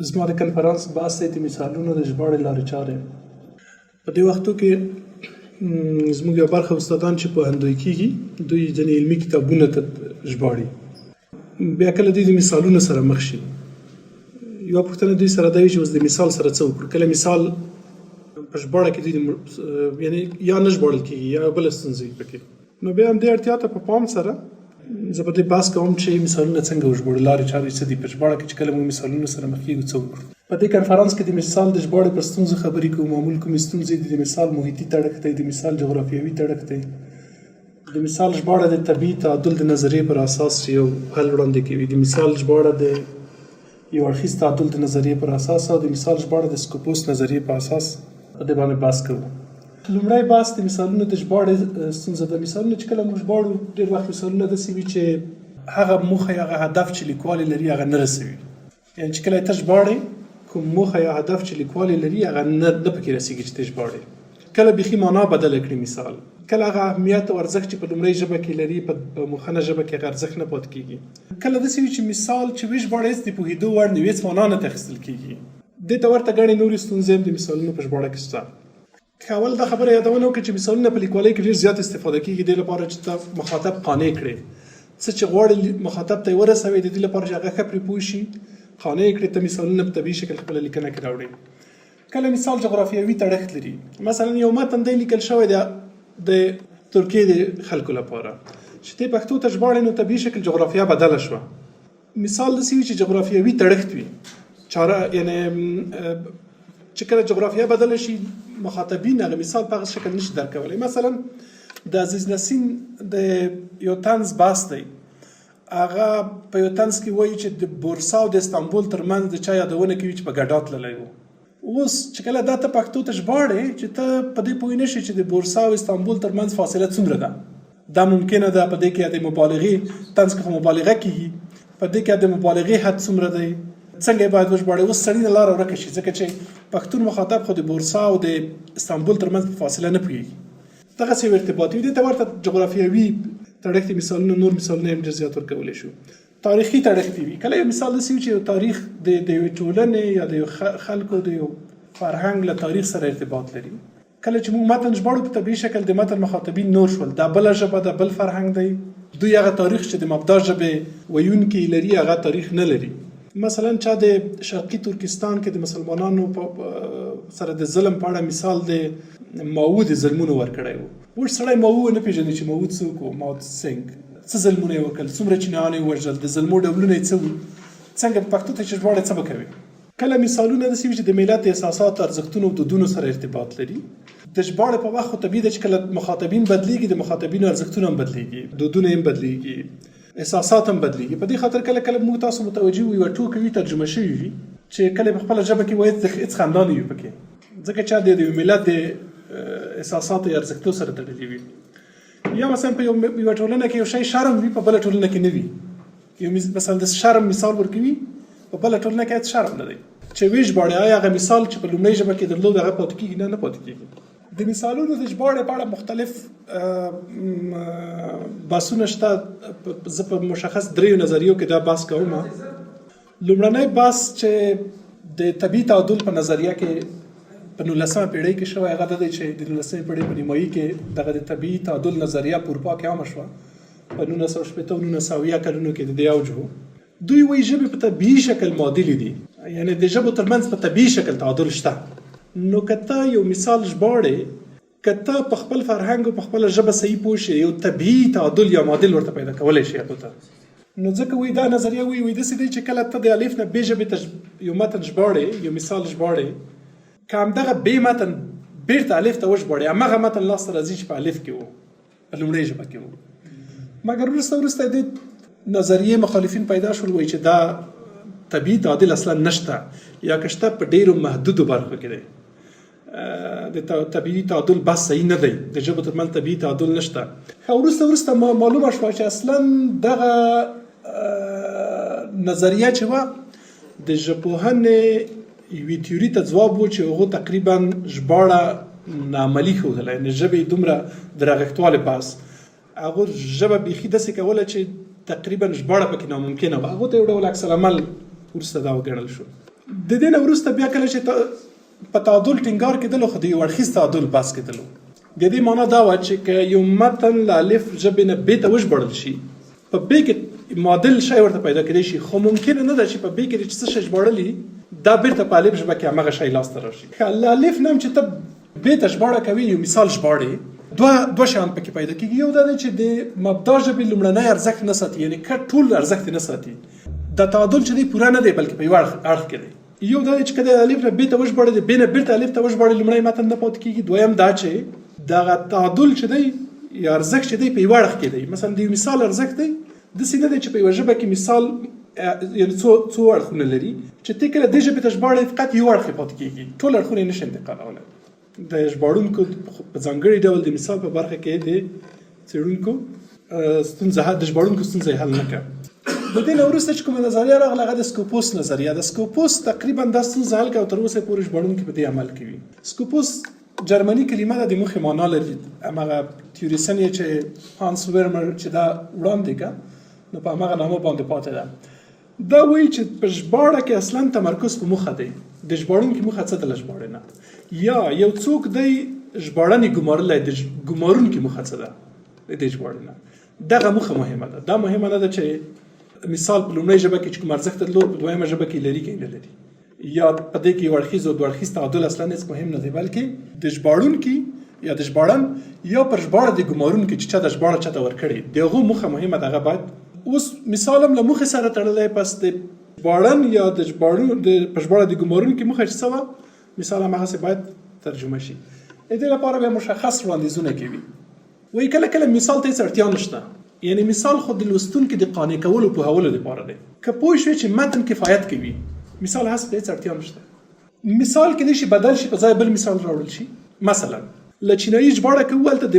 زما د کنفرانس بحث دی د مثالونو د ژباړې لارې چارې. په دې وختو کې زموږ یو برخه استادان چې پوهندوی کېږي دوی ځینې علمي کتابونه ژباړي، بیا کله دوی د مثالونو سره مخ شي. یوه پوښتنه دوی سره دا وي چې اوس د مثال سره څه وکړو. کله مثال په ژباړه کې دوی یعنې یا نه ژباړل کېږي یا بله ستونزه وي پکې، نو بیا همدې اړتیا ته په پام سره زه په دې بحث کوم چې مثالونه څنګه وژباړو، لارې چارې څه دي په ژباړه کې چې کله موږ مثالونو سره مخ کېږو څه وکړو. په دې کنفرانس کې د مثال د ژباړې پر ستونزو خبرې کوو. معمول کومې ستونزې دي، د مثال محیطي تړښت دی، د مثال جغرافیوي تړښت دی، د مثال ژباړه د طبیعي تعادل د نظریې پر اساس یو حل وړاندې کوي، د مثال ژباړه د یو اړخیز تعادل د نظریې پر اساس او د مثال ژباړه د سکوپوس نظریې په اساس په دې باندې بحث کوو. لومړی بحث د مثالونو د ژباړې ستونزه ده. مثالونه چې کله موږ ژباړو ډېر وخت مثالونه داسې وي چې هغه موخه یا هغه هدف چې لیکوال لري هغه نه رسوي. یعنې چې کله ته ژباړې کوم موخه یا هدف چې لیکوال لري هغه نه پکې رسېږي چې ته ژباړې. کله بیخي معنا بدله کړي مثال، کله هغه اهمیت او ارزښت چې په لومړۍ ژبه کې لري په مخنه ژبه کې هغه ارزښت نه پاتې کېږي. کله داسې وي چې مثال چې وژباړې هېڅ د پوهېدو وړ نه وي، هېڅ معنا نه اخیستل کېږي. دې ته ورته ګڼې نورې ستونزې هم د مثالونو په ژباړه کې شته. که اول دا خبره یادونه وکړو چې مثالونه په لیکوالۍ کې ډېر زیات استفاده کېږي دې لپاره چې ته مخاطب قانع کړې، څه چې غواړې مخاطب ته یې ورسوې د دې لپاره چې هغه ښه پرې پوه شي، قانع کړې، ته مثالونه په طبیعي شکل خپله لیکنه کې راوړې. کله مثال جغرافیوي تړښت لري. مثلا یو متن دی لیکل شوی دی د ترکیې د خلکو لپاره، چې ته پښتو ته ژباړې نو طبیعي شکل جغرافیه بدله شوه. مثال داسې وي چې جغرافیوي تړښت وي، چاره یعنې چې کله جغرافیه بدله شي مخاطبین هغه مثال په هغه شکل نشي درک کولی. مثلا د عزیز نسیم د یو طنز بحث دی، هغه په یو طنز کې وایي چې د بورسا او د استانبول ترمنځ د چا یادونه کوي چې په ګډا تللی و. اوس چې کله دا ته پښتو ته ژباړې چې ته په دې پوه نه شې چې د بورسا او استانبول ترمنځ فاصله څومره ده، دا ممکنه ده په دې کې د مبالغې طنز کې مبالغه کېږي، په دې کې د مبالغې حد څومره دی، څنګه باید وژباړې. اوس سړي نه لاره ورکه شي ځکه چې پښتون مخاطب خو د بورسا او د استانبول ترمنځ فاصله نه پوهېږي. دغسې یو ارتباط وي. دې ته ورته جغرافیوي تړښت مثالونه نور مثالونه هم ډېر زیات ورکولی شو. تاریخي تړښت وي. کله یو مثال داسې وي چې یو تاریخ د یوې ټولنې یا د یو خلکو د یو فرهنګ له تاریخ سره ارتباط لري. کله چې موږ متن ژباړو په طبیعي شکل د متن مخاطبین نور شول، دا بله ژبه ده، بل فرهنګ دی، دوی هغه تاریخ چې د مبدا ژبې ویونکي لري هغه تاریخ نه لري. مثلا چا د شرقي ترکستان کې د مسلمانانو سره د ظلم په اړه مثال د ماوو د ظلمونو ورکړی و. اوس سړی ماوو نه پېژني چې ماوو څوک و، ماو سینګ څه ظلمونه یې وکړل، څومره چینایان یې ووژل، د ظلمو ډولونه یې څه وو، څنګه په پښتو ته چې ژباړې څه به کوې. کله مثالونه داسې وي چې د ملت احساساتو، ارزښتونو او دودونو سره ارتباط لري. د ژباړې په وخت خو طبیعي ده چې کله مخاطبین بدلېږي د مخاطبینو ارزښتونه هم بدلېږي، دودونه هم بدلېږي، احساسات هم بدلېږي. په دې خاطر کله کله موږ تاسو متوجه وي یوه ټوکه وي ترجمه شوي وي چې کله په خپله ژبه کې وایي هېڅ خندا نه وي پکې، ځکه چې د یو ملت د احساساتو یا ارزښتو سره تړلي وي. یا مثلا په یوه ټولنه کې یو شی شرم وي په بله ټولنه کې نه وي. یو مثلا د شرم مثال ورکوي په بله ټولنه کې هېڅ شرم نه دی. چې وژباړې آیا هغه مثال چې په لومړۍ ژبه کې درلود هغه پاتې کېږي؟ نه پاتې کېږي. د مثالونو د ژباړې په اړه مختلف بحثونه شته. زه په مشخص دریو نظریو کې دا بحث کوم. لومړنی بحث چې د طبیعي تعادل په نظریه کې په 19مه پیړۍ کې شوی هغه دا دی چې د 19مې پیړۍ په نیمایي کې دغه د طبیعي تعادل نظریه په اروپا کې عامه شوه. په 1980 او 1970 کلونو کې د دې اوج و. دوی وایي ژبې په طبیعي شکل معادلې دي، یعنې د ژبو ترمنځ په طبیعي شکل تعادل شته. نو که ته یو مثال ژباړې، که ته په خپل فرهنګ او په خپله ژبه صحیح پوه شې، یو طبیعي تعادل یا معادل ورته پیدا کولی شي هغو ته. نو ځکه وایي دا نظریه وایي داسې دی چې کله ته د الف نه بې ژبې ته یو متن ژباړې، یو مثال ژباړې، که همدغه بې متن بېرته الف ته وژباړې، همغه متن لاسته راځي چې په الف کې و، په لومړۍ ژبه کې و. مګر وروسته د نظریې مخالفین پیدا شول، وایي چې دا طبیعي تعادل اصلا نشته، یا که شته په ډېرو محدودو برخو کې دی. د طبیعي تعادل بس صحیح نه دی، د ژبو ترمنځ طبیعي تعادل نشته. وروسته معلومه شوه چې اصلا دغه نظریه چې وه د ژبپوهنې یوې تیوري ته ځواب و چې هغو تقریبا ژباړه ناعملي ښودله، یعنې ژبې دومره د رغښتوالي بحث، هغو ژبه بیخي داسې کوله چې تقریبا ژباړه پکې ناممکنه وه. هغو ته یو ډول عکس العمل وروسته دا وګڼل شو. د دې نه وروسته بیا کله چې په تعادل ټینګار کېدلو خو د یو اړخیز تعادل بحث کېدلو. د دې معنا دا وه چې که یو متن له الف ژبې نه ب ته وژباړل شي په ب کې معادل شی ورته پیدا کېدی شي، خو ممکنه نه ده چې په ب کې چې څه شی ژباړلي دا بیرته په الف ژبه کې همغه شی لاسته راشي. له الف نه هم چې ته ب ته ژباړه کوي یو مثال ژباړې دوه شیان پکې پیدا کېږي. یو دا دی چې د مبدا ژبې لومړنی ارزښت نه ساتي، یعنې که ټول ارزښت نه ساتي، دا تعادل چې دی پوره نه دی بلکې په یو اړخ کې دی. یو دا دی چې که د الف نه ب ته وژباړې د ب نه بیرته الف ته وژباړې لومړی متن نه پاتې کېږي. دویم دا چې دغه تعادل چې دی یا ارزښت چې دی په یو اړخ کې دی. مثلا د یو مثال ارزښت دی داسې نه دی چې په یوه ژبه کې مثال یعنې څو اړخونه لري چې ته کله دې ژبې ته ژباړې فقط یو اړخ پاتې کېږي، ټول اړخونه یې نشي انتقالولی. د ژباړونکو په ځانګړي ډول د مثال په برخه کې د څېړونکو ستونزه د ژباړونکو ستونزه یې حل نه کړه. د دې نه وروسته چې کومه نظریه راغله هغه د سکوپوس نظریه. د سکوپوس تقریبا دا ستونزه حل کړه او تر اوسه پورې ژباړونکي په دې عمل کوي. سکوپوس جرمني کلمه ده، د موخې معنا لري. همغه تیوریسن یې چې هانس ورمر چې دا وړاندې کړه نو په همغه نامه باندې پاتې ده. دا وایي چې په ژباړه کې اصلا تمرکز په موخه دی. د ژباړونکي موخه څه ده له ژباړې نه، یا یو څوک دی ژباړنې ګمارلی، د ګمارونکي موخه څه ده د دې ژباړې نه. دغه موخه مهمه ده. دا مهمه نه ده چې مثال په لومړۍ ژبه کې چې کوم ارزښت درلود په دویمه ژبه کې لري که نه لري، یا په دې کې یو اړخیز او دوه اړخیز تعادل اصلا هېڅ مهم نه دی، بلکې د ژباړونکي یا د ژباړن یا پر ژباړه د ګمارونکي چې چا د ژباړه چاته ورکړې د هغو موخه مهمه ده. هغه باید اوس مثال هم له موخې سره تړلی. پس د ژباړن یا د په ژباړه د ګمارونکي موخه چې څه وه مثال همغسې باید ترجمه شي. د دې لپاره بیا مشخص وړاندیزونه کوي. وایي کله کله مثال ته هېڅ اړتیا نشته، یعنی مثال خو د لوستونکي د قانع کولو پوهولو لپاره دی. که پوه شوې چې متن کفایت کوي مثال هست هېڅ اړتیا نشته. مثال کېدای شي بدل شي، په ځای بل مثال راوړل شي. مثلا له چینایي ژباړه کوو هلته د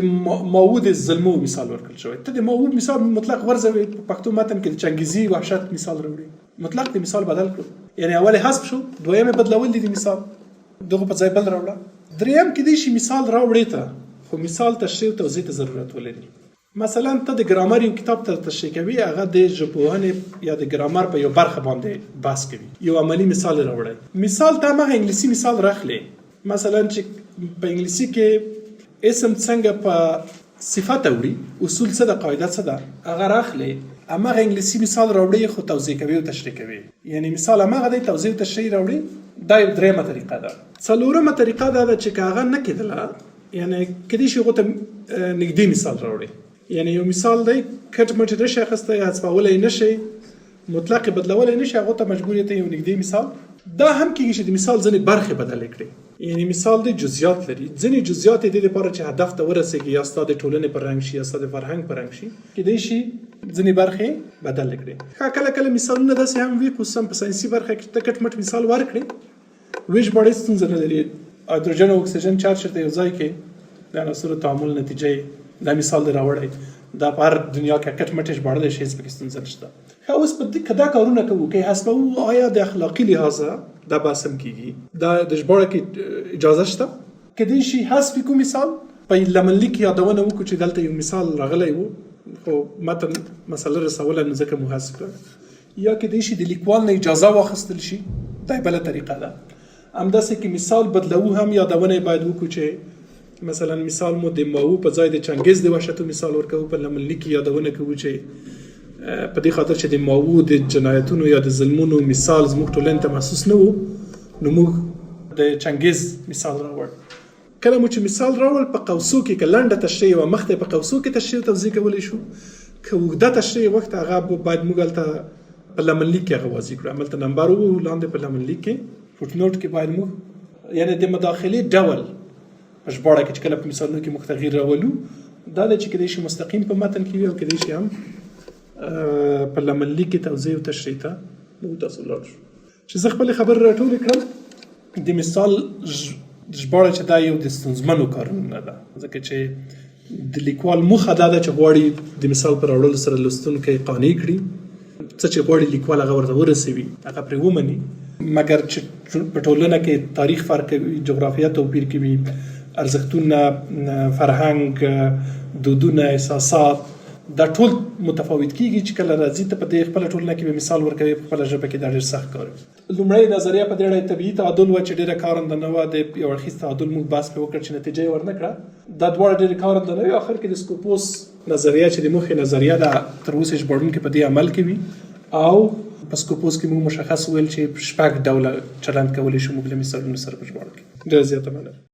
ماوو د ظلمو مثال ورکړل شوی. ته د ماوو مثال مطلق ورځوې په پښتو متن کې د چنګیزي وحشت مثال راوړي، مطلق د مثال بدل کړو، یعنی اول حذف شو، دویم بدلول دي د مثال، دغه په ځای بل راوړه. دریم کېدای شي مثال راوړې ته خو مثال تشریح او توضیح ته ضرورت ولري. مثلا ته د ګرامر یو کتاب ته تشریح کوي، هغه د ژبپوهنې یا د ګرامر په یو برخه باندې بحث کوي، یو عملی مثال راوړی. مثال ته هغه انګلیسي مثال راخلې، مثلا چې په انګلیسي کې اسم څنګه په صفت وړي، اصول څه ده، قاعده څه ده، هغه راخلې، همغه انګلیسي مثال راوړي خو توضیح کوي او تشریح کوي. یعنی مثال همغه دی، توضیح او تشریح راوړي. دا یو دریمه طریقه ده. څلورمه طریقه دا ده چې که هغه نه کېدله، یعنی کېدای شي هغو ته نږدې مثال راوړي. یعنی یو مثال دی کټ مټ نشي اخیستی، حذفولی نشي، مطلق بدلولی نشي، هغو ته مجبور یې ته یو نږدې مثال. دا هم کېږي چې د مثال ځینې برخې بدلې کړي. یعنی مثال دی جزئیات لري، ځینې جزئیات یې د دې لپاره چې هدف ته ورسېږي یا ستا د ټولنې په رنګ شي یا ستا د فرهنګ په رنګ شي، کېدای شي ځینې برخې بدلې کړي. کله کله مثالونه داسې هم وي، خصوصا په ساینسي برخه کې ته کټ مټ مثال ورکړې، ویش باندې ستونزه نه لري. هایدروجن او اکسیجن چارج چېرته یو ځای کې د عناصرو تعامل نتیجه دا مثال دی راوړی، دا په هر دنیا کې کټ مټ ژباړلی شي، هېڅ پکې ستونزه نشته. اوس په دې که دا کارونه کوو که حذفوو، آیا د اخلاقي لحاظه دا بحث هم کېږي، دا د ژباړه کې اجازه شته؟ کېدای شي حذف کړو مثال، په لمنلیک یادونه وکړو چې دلته یو مثال راغلی و خو متن مسله رسوله نو ځکه مو حذف کړه، یا کېدای شي د لیکوال نه اجازه واخیستل شي، دا بله طریقه ده. همداسې که مثال بدلوو هم یادونه یې باید وکړو چې مثلا مثال مو د ماوو په ځای د چنګیز د وحشتو مثال ورکوو، په لمنلیک یادونه کوو چې په دې خاطر چې د ماوو د جنایتونو یا د ظلمونو مثال زموږ ټولنې ته محسوس نه و نو موږ د چنګیز مثال راوړ. کله مو چې مثال راوړل په قوسو کې که لنډه تشریح وه مخته په قوسو کې تشریح توضیح کولی شو، که اوږده تشریح وخت هغه باید موږ هلته په لمنلیک کې هغه واضح کړو. هملته نمبر و لاندې په لمنلیک کې فوټ نوټ کې باید موږ یعنې د مداخلې ډول په ژباړه کې چې کله په مثالونو کې موږ تغییر راولو، دا دی چې کېدای شي مستقیم په متن کې وي او کېدای شي هم په لمنلیک کې توضیح او تشریح ته موږ تاسو لاړ شو. چې زه خپلې خبرې راټولې کړم، د مثال ژباړه چې دا یو د ستونزمنو کارونو نه ده، ځکه چې د لیکوال موخه دا ده چې غواړي د مثال پر راوړلو سره لوستونکی قانع کړي، څه چې غواړي لیکوال هغه ورته ورسوي، هغه پرې ومني. مګر چې په ټولنه کې تاریخ فرق کوي، جغرافیه توپیر کوي، ارزښتونه، فرهنګ، دودونه، احساسات، دا ټول متفاوت کیږي چې کله راځي ته په دې خپل ټولنه کې به مثال ورکوي په خپل ژبه کې دا ډېر سخت کار لومړی نظریه په دې اړه طبیعي تعادل و چې ډېره کارنده نه وه د یو اړخیز تعادل موږ بحث پرې وکړ چې نتیجه یې ورنه کړه دا دواړه ډېرې کارنده نه وي اخر کې د سکوپوس نظریه چې د موخې نظریه ده تر اوسه ژباړونکي په دې عمل کوي او په سکوپوس کې موږ مشخص ویل چې 6 ډوله چلند کولی شو موږ له مثالونو سره په ژباړه کې ډېره زیاته مننه